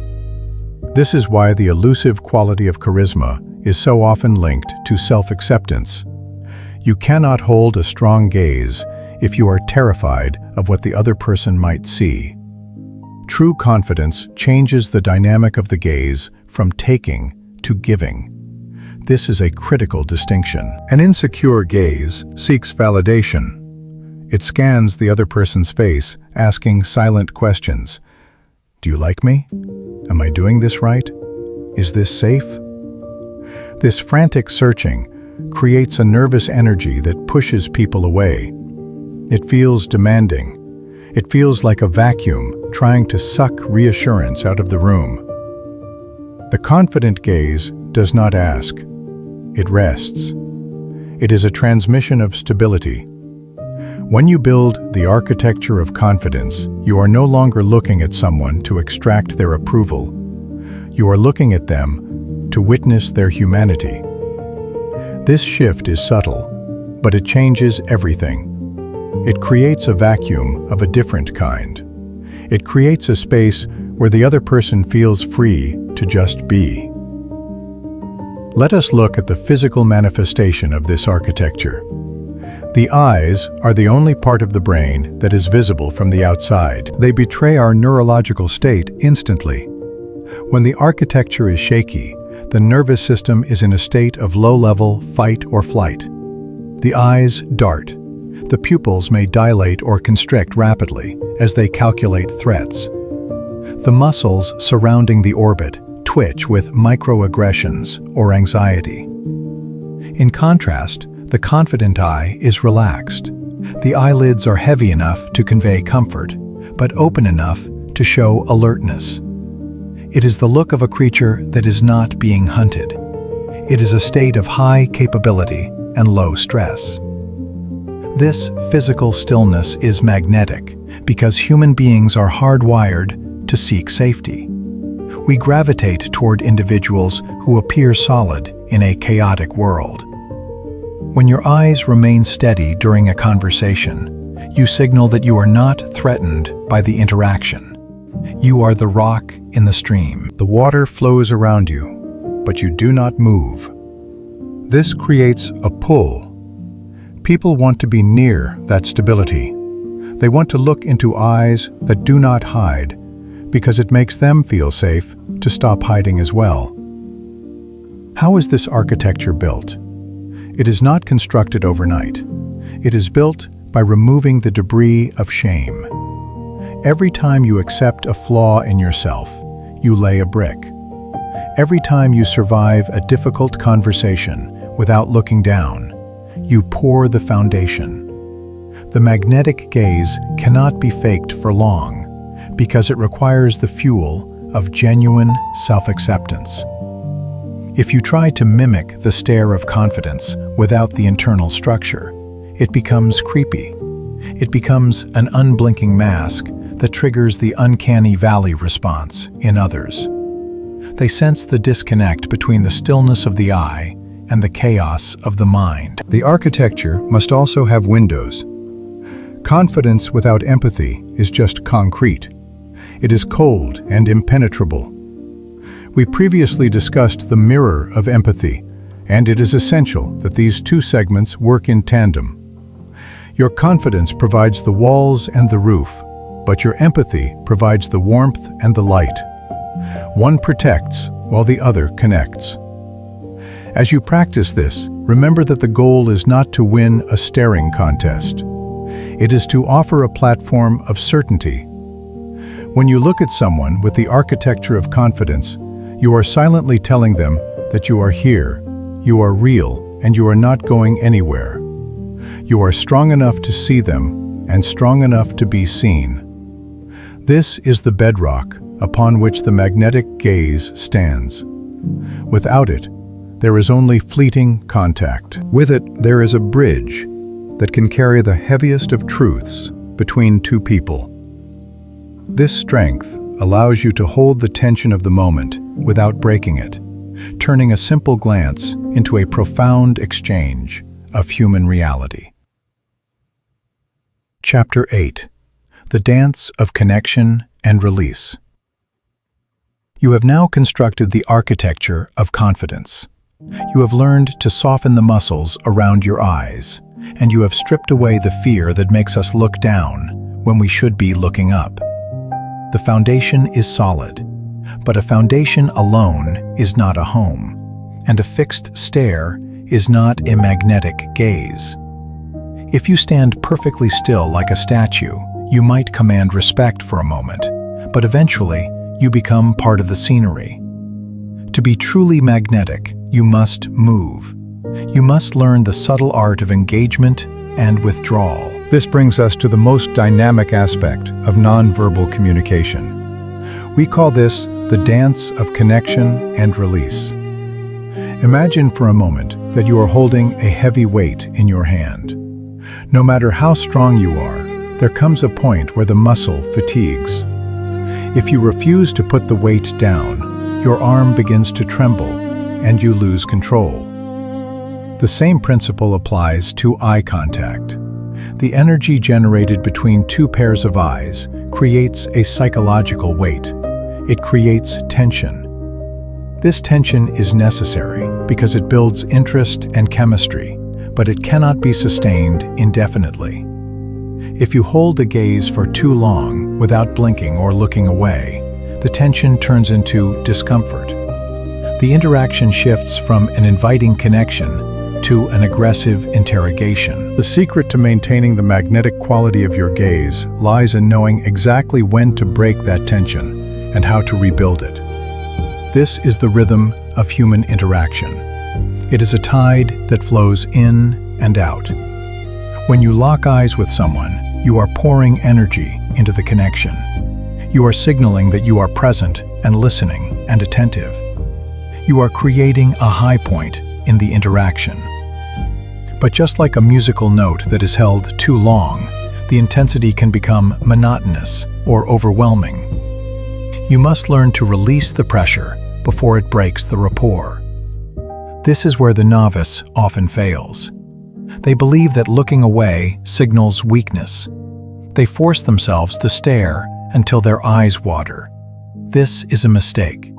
This is why the elusive quality of charisma is so often linked to self-acceptance. You cannot hold a strong gaze if you are terrified of what the other person might see. True confidence changes the dynamic of the gaze from taking to giving. This is a critical distinction. An insecure gaze seeks validation. It scans the other person's face, asking silent questions. Do you like me? Am I doing this right? Is this safe? This frantic searching creates a nervous energy that pushes people away. It feels demanding. It feels like a vacuum trying to suck reassurance out of the room. The confident gaze does not ask. It rests. It is a transmission of stability. When you build the architecture of confidence, you are no longer looking at someone to extract their approval. You are looking at them to witness their humanity. This shift is subtle, but it changes everything. It creates a vacuum of a different kind. It creates a space where the other person feels free to just be. Let us look at the physical manifestation of this architecture. The eyes are the only part of the brain that is visible from the outside. They betray our neurological state instantly. When the architecture is shaky, the nervous system is in a state of low-level fight or flight. The eyes dart. The pupils may dilate or constrict rapidly as they calculate threats. The muscles surrounding the orbit twitch with microaggressions or anxiety. In contrast, the confident eye is relaxed. The eyelids are heavy enough to convey comfort, but open enough to show alertness. It is the look of a creature that is not being hunted. It is a state of high capability and low stress. This physical stillness is magnetic because human beings are hardwired to seek safety. We gravitate toward individuals who appear solid in a chaotic world. When your eyes remain steady during a conversation, you signal that you are not threatened by the interaction. You are the rock in the stream. The water flows around you, but you do not move. This creates a pull. People want to be near that stability. They want to look into eyes that do not hide, because it makes them feel safe to stop hiding as well. How is this architecture built? It is not constructed overnight. It is built by removing the debris of shame. Every time you accept a flaw in yourself, you lay a brick. Every time you survive a difficult conversation without looking down, you pour the foundation. The magnetic gaze cannot be faked for long because it requires the fuel of genuine self-acceptance. If you try to mimic the stare of confidence without the internal structure, it becomes creepy. It becomes an unblinking mask that triggers the uncanny valley response in others. They sense the disconnect between the stillness of the eye and the chaos of the mind. The architecture must also have windows. Confidence without empathy is just concrete. It is cold and impenetrable. We previously discussed the mirror of empathy, and it is essential that these two segments work in tandem. Your confidence provides the walls and the roof, but your empathy provides the warmth and the light. One protects while the other connects. As you practice this, remember that the goal is not to win a staring contest. It is to offer a platform of certainty. When you look at someone with the architecture of confidence, you are silently telling them that you are here, you are real, and you are not going anywhere. You are strong enough to see them and strong enough to be seen. This is the bedrock upon which the magnetic gaze stands. Without it, there is only fleeting contact. With it, there is a bridge that can carry the heaviest of truths between two people. This strength allows you to hold the tension of the moment without breaking it, turning a simple glance into a profound exchange of human reality. Chapter 8. The Dance of Connection and Release. You have now constructed the architecture of confidence. You have learned to soften the muscles around your eyes, and you have stripped away the fear that makes us look down when we should be looking up. The foundation is solid, but a foundation alone is not a home, and a fixed stare is not a magnetic gaze. If you stand perfectly still like a statue, you might command respect for a moment, but eventually you become part of the scenery. To be truly magnetic, you must move. You must learn the subtle art of engagement and withdrawal. This brings us to the most dynamic aspect of nonverbal communication. We call this the dance of connection and release. Imagine for a moment that you are holding a heavy weight in your hand. No matter how strong you are, there comes a point where the muscle fatigues. If you refuse to put the weight down, your arm begins to tremble and you lose control. The same principle applies to eye contact. The energy generated between two pairs of eyes creates a psychological weight. It creates tension. This tension is necessary because it builds interest and chemistry, but it cannot be sustained indefinitely. If you hold the gaze for too long without blinking or looking away, the tension turns into discomfort. The interaction shifts from an inviting connection to an aggressive interrogation. The secret to maintaining the magnetic quality of your gaze lies in knowing exactly when to break that tension and how to rebuild it. This is the rhythm of human interaction. It is a tide that flows in and out. When you lock eyes with someone, you are pouring energy into the connection. You are signaling that you are present and listening and attentive. You are creating a high point in the interaction. But just like a musical note that is held too long, the intensity can become monotonous or overwhelming. You must learn to release the pressure before it breaks the rapport. This is where the novice often fails. They believe that looking away signals weakness. They force themselves to stare until their eyes water. This is a mistake.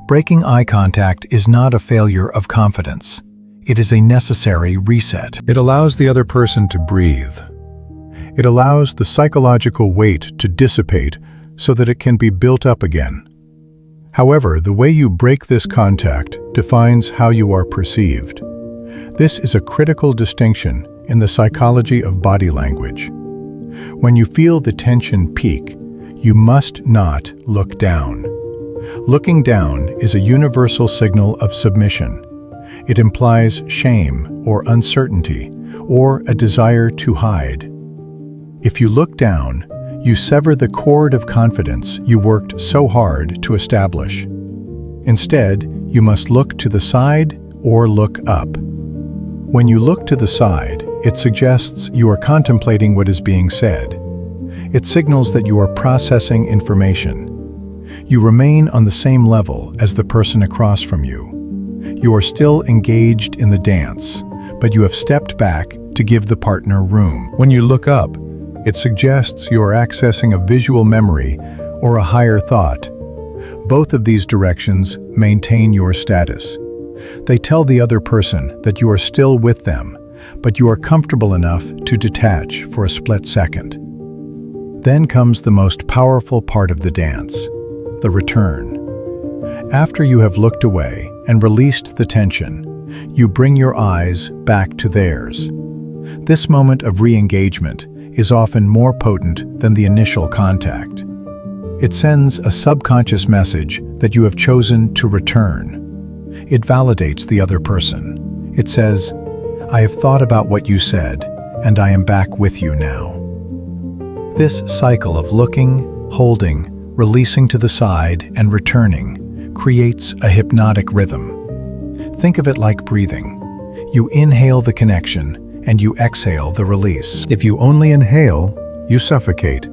Breaking eye contact is not a failure of confidence. It is a necessary reset. It allows the other person to breathe. It allows the psychological weight to dissipate so that it can be built up again. However, the way you break this contact defines how you are perceived. This is a critical distinction in the psychology of body language. When you feel the tension peak, you must not look down. Looking down is a universal signal of submission. It implies shame or uncertainty or a desire to hide. If you look down, you sever the cord of confidence you worked so hard to establish. Instead, you must look to the side or look up. When you look to the side, it suggests you are contemplating what is being said. It signals that you are processing information. You remain on the same level as the person across from you. You are still engaged in the dance, but you have stepped back to give the partner room. When you look up, it suggests you are accessing a visual memory or a higher thought. Both of these directions maintain your status. They tell the other person that you are still with them, but you are comfortable enough to detach for a split second. Then comes the most powerful part of the dance, the return. After you have looked away and released the tension, you bring your eyes back to theirs. This moment of re-engagement is often more potent than the initial contact. It sends a subconscious message that you have chosen to return. It validates the other person. It says, "I have thought about what you said, and I am back with you now." This cycle of looking, holding, releasing to the side, and returning creates a hypnotic rhythm. Think of it like breathing. You inhale the connection, and you exhale the release. If you only inhale, you suffocate.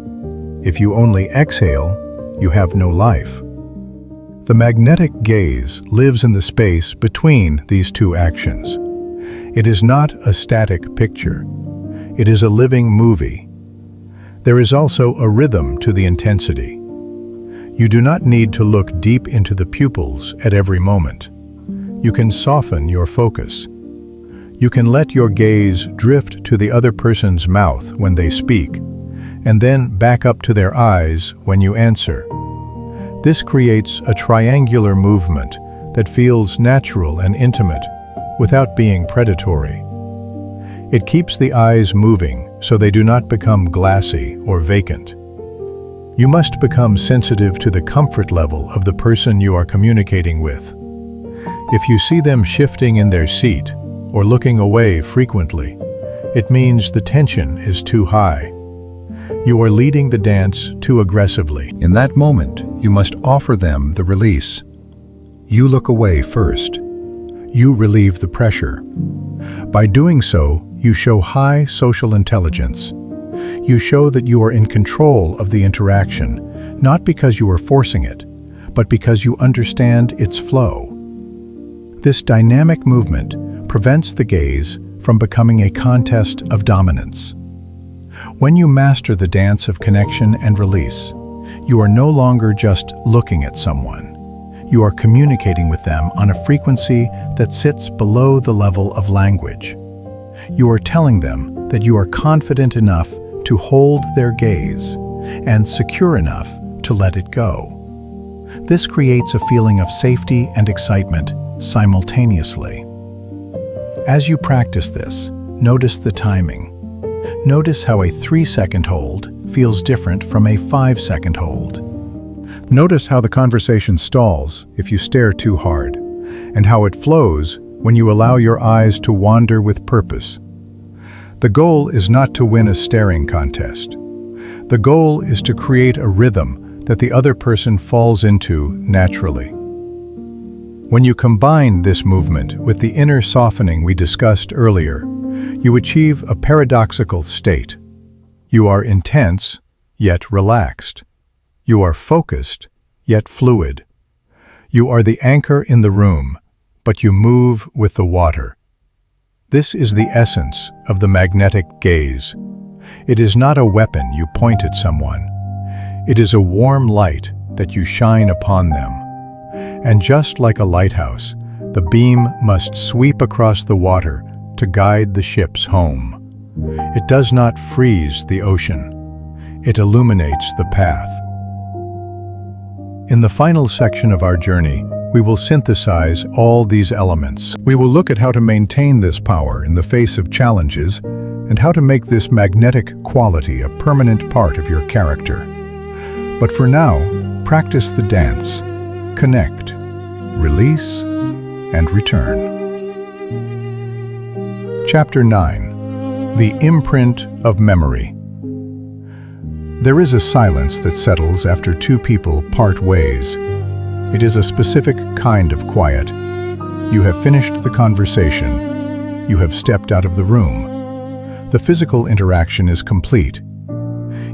If you only exhale, you have no life. The magnetic gaze lives in the space between these two actions. It is not a static picture. It is a living movie. There is also a rhythm to the intensity. You do not need to look deep into the pupils at every moment. You can soften your focus. You can let your gaze drift to the other person's mouth when they speak, and then back up to their eyes when you answer. This creates a triangular movement that feels natural and intimate without being predatory. It keeps the eyes moving so they do not become glassy or vacant. You must become sensitive to the comfort level of the person you are communicating with. If you see them shifting in their seat or looking away frequently, it means the tension is too high. You are leading the dance too aggressively. In that moment, you must offer them the release. You look away first. You relieve the pressure. By doing so, you show high social intelligence. You show that you are in control of the interaction, not because you are forcing it, but because you understand its flow. This dynamic movement prevents the gaze from becoming a contest of dominance. When you master the dance of connection and release, you are no longer just looking at someone. You are communicating with them on a frequency that sits below the level of language. You are telling them that you are confident enough to hold their gaze and secure enough to let it go. This creates a feeling of safety and excitement simultaneously. As you practice this, notice the timing. Notice how a 3-second hold feels different from a 5-second hold. Notice how the conversation stalls if you stare too hard, and how it flows when you allow your eyes to wander with purpose. The goal is not to win a staring contest. The goal is to create a rhythm that the other person falls into naturally. When you combine this movement with the inner softening we discussed earlier, you achieve a paradoxical state. You are intense, yet relaxed. You are focused, yet fluid. You are the anchor in the room, but you move with the water. This is the essence of the magnetic gaze. It is not a weapon you point at someone. It is a warm light that you shine upon them. And just like a lighthouse, the beam must sweep across the water to guide the ships home. It does not freeze the ocean. It illuminates the path. In the final section of our journey, we will synthesize all these elements. We will look at how to maintain this power in the face of challenges and how to make this magnetic quality a permanent part of your character. But for now, practice the dance. Connect, release, and return. Chapter 9. The Imprint of Memory. There is a silence that settles after two people part ways. It is a specific kind of quiet. You have finished the conversation. You have stepped out of the room. The physical interaction is complete.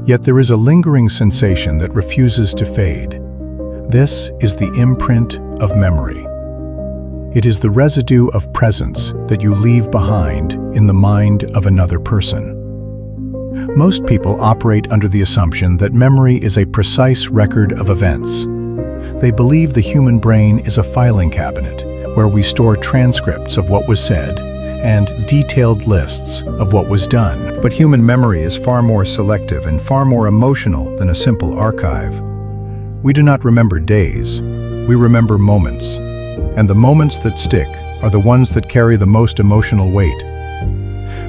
Yet there is a lingering sensation that refuses to fade. This is the imprint of memory. It is the residue of presence that you leave behind in the mind of another person. Most people operate under the assumption that memory is a precise record of events. They believe the human brain is a filing cabinet where we store transcripts of what was said and detailed lists of what was done. But human memory is far more selective and far more emotional than a simple archive. We do not remember days, we remember moments. And the moments that stick are the ones that carry the most emotional weight.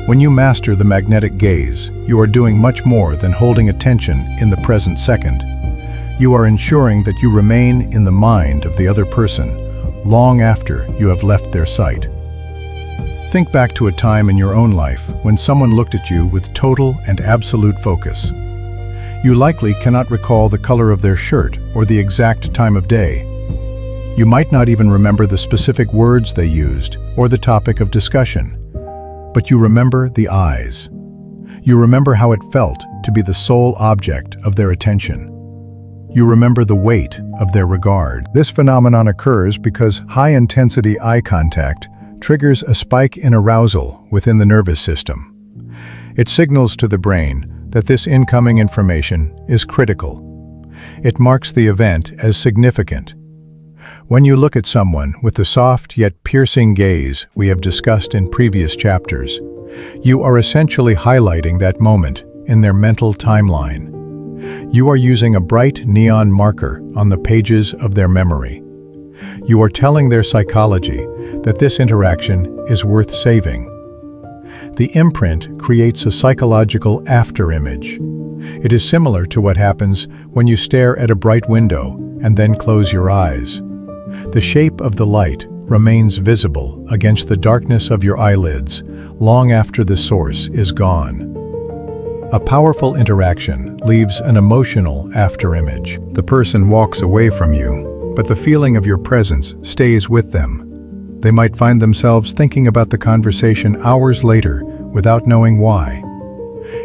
When you master the magnetic gaze, you are doing much more than holding attention in the present second. You are ensuring that you remain in the mind of the other person long after you have left their sight. Think back to a time in your own life when someone looked at you with total and absolute focus. You likely cannot recall the color of their shirt or the exact time of day. You might not even remember the specific words they used or the topic of discussion, but you remember the eyes. You remember how it felt to be the sole object of their attention. You remember the weight of their regard. This phenomenon occurs because high-intensity eye contact triggers a spike in arousal within the nervous system. It signals to the brain that this incoming information is critical. It marks the event as significant. When you look at someone with the soft yet piercing gaze we have discussed in previous chapters, you are essentially highlighting that moment in their mental timeline. You are using a bright neon marker on the pages of their memory. You are telling their psychology that this interaction is worth saving. The imprint creates a psychological afterimage. It is similar to what happens when you stare at a bright window and then close your eyes. The shape of the light remains visible against the darkness of your eyelids long after the source is gone. A powerful interaction leaves an emotional afterimage. The person walks away from you, but the feeling of your presence stays with them. They might find themselves thinking about the conversation hours later without knowing why.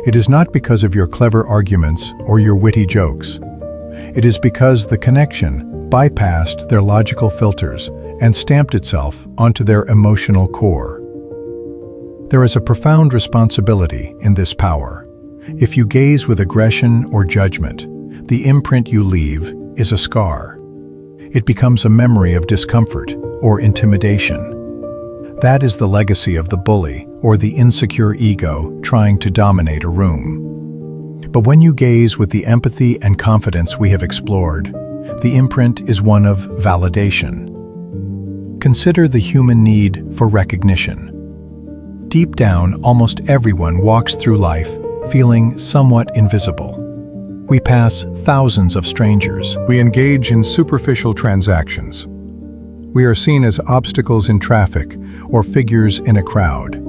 It is not because of your clever arguments or your witty jokes. It is because the connection bypassed their logical filters and stamped itself onto their emotional core. There is a profound responsibility in this power. If you gaze with aggression or judgment, the imprint you leave is a scar. It becomes a memory of discomfort or intimidation. That is the legacy of the bully or the insecure ego trying to dominate a room. But when you gaze with the empathy and confidence we have explored, the imprint is one of validation. Consider the human need for recognition. deep down, almost everyone walks through life feeling somewhat invisible. We pass thousands of strangers. We engage in superficial transactions. We are seen as obstacles in traffic or figures in a crowd.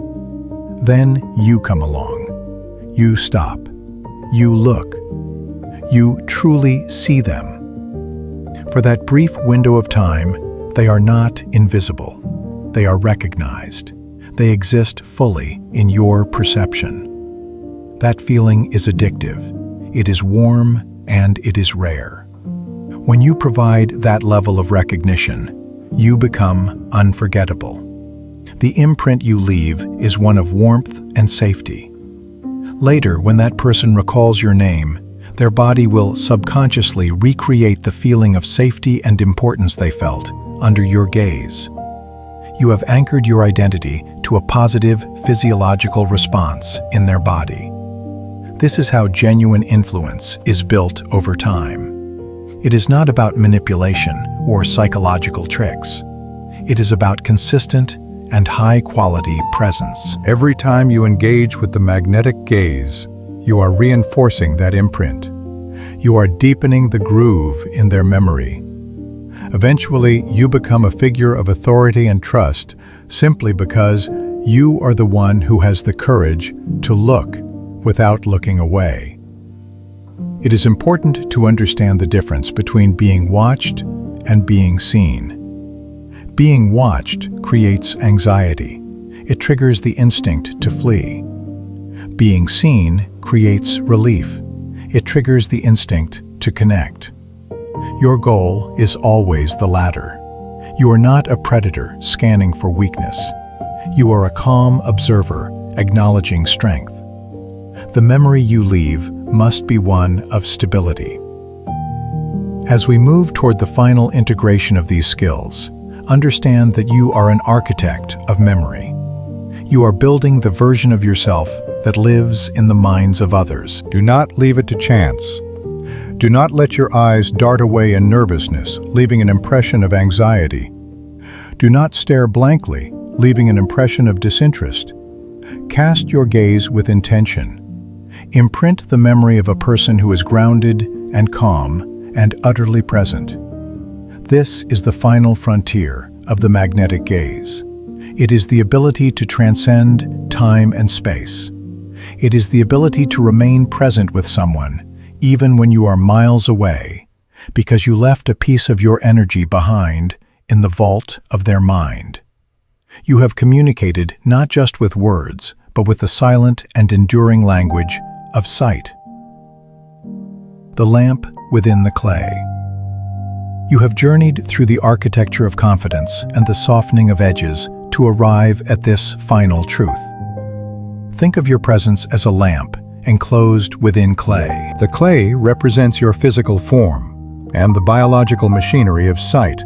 Then you come along. You stop. You look. You truly see them. For that brief window of time, they are not invisible. They are recognized. They exist fully in your perception. That feeling is addictive. It is warm and it is rare. When you provide that level of recognition, you become unforgettable. The imprint you leave is one of warmth and safety. Later, when that person recalls your name, their body will subconsciously recreate the feeling of safety and importance they felt under your gaze. You have anchored your identity to a positive physiological response in their body. This is how genuine influence is built over time. It is not about manipulation or psychological tricks. It is about consistent and high-quality presence. Every time you engage with the magnetic gaze, you are reinforcing that imprint. You are deepening the groove in their memory. Eventually, you become a figure of authority and trust simply because you are the one who has the courage to look without looking away. It is important to understand the difference between being watched and being seen. Being watched creates anxiety. It triggers the instinct to flee. Being seen creates relief. It triggers the instinct to connect. Your goal is always the latter. You are not a predator scanning for weakness. You are a calm observer acknowledging strength. The memory you leave must be one of stability. As we move toward the final integration of these skills, understand that you are an architect of memory. You are building the version of yourself that lives in the minds of others. Do not leave it to chance. Do not let your eyes dart away in nervousness, leaving an impression of anxiety. Do not stare blankly, leaving an impression of disinterest. Cast your gaze with intention. Imprint the memory of a person who is grounded and calm and utterly present. This is the final frontier of the magnetic gaze. It is the ability to transcend time and space. It is the ability to remain present with someone, even when you are miles away, because you left a piece of your energy behind in the vault of their mind. You have communicated not just with words, but with the silent and enduring language of sight. The lamp within the clay. You have journeyed through the architecture of confidence and the softening of edges to arrive at this final truth. Think of your presence as a lamp enclosed within clay. The clay represents your physical form and the biological machinery of sight.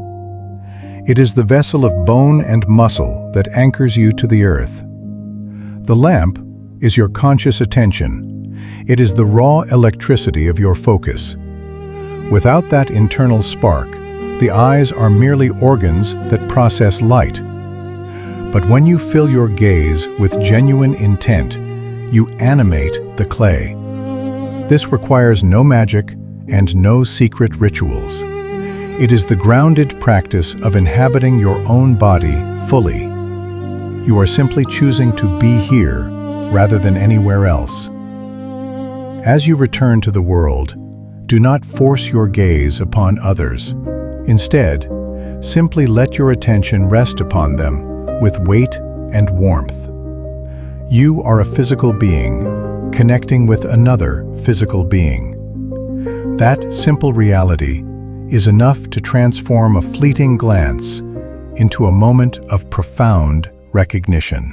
It is the vessel of bone and muscle that anchors you to the earth. The lamp is your conscious attention. It is the raw electricity of your focus. Without that internal spark, the eyes are merely organs that process light. But when you fill your gaze with genuine intent, you animate the clay. This requires no magic and no secret rituals. It is the grounded practice of inhabiting your own body fully. You are simply choosing to be here rather than anywhere else. As you return to the world, do not force your gaze upon others. Instead, simply let your attention rest upon them with weight and warmth. You are a physical being, connecting with another physical being. That simple reality is enough to transform a fleeting glance into a moment of profound recognition.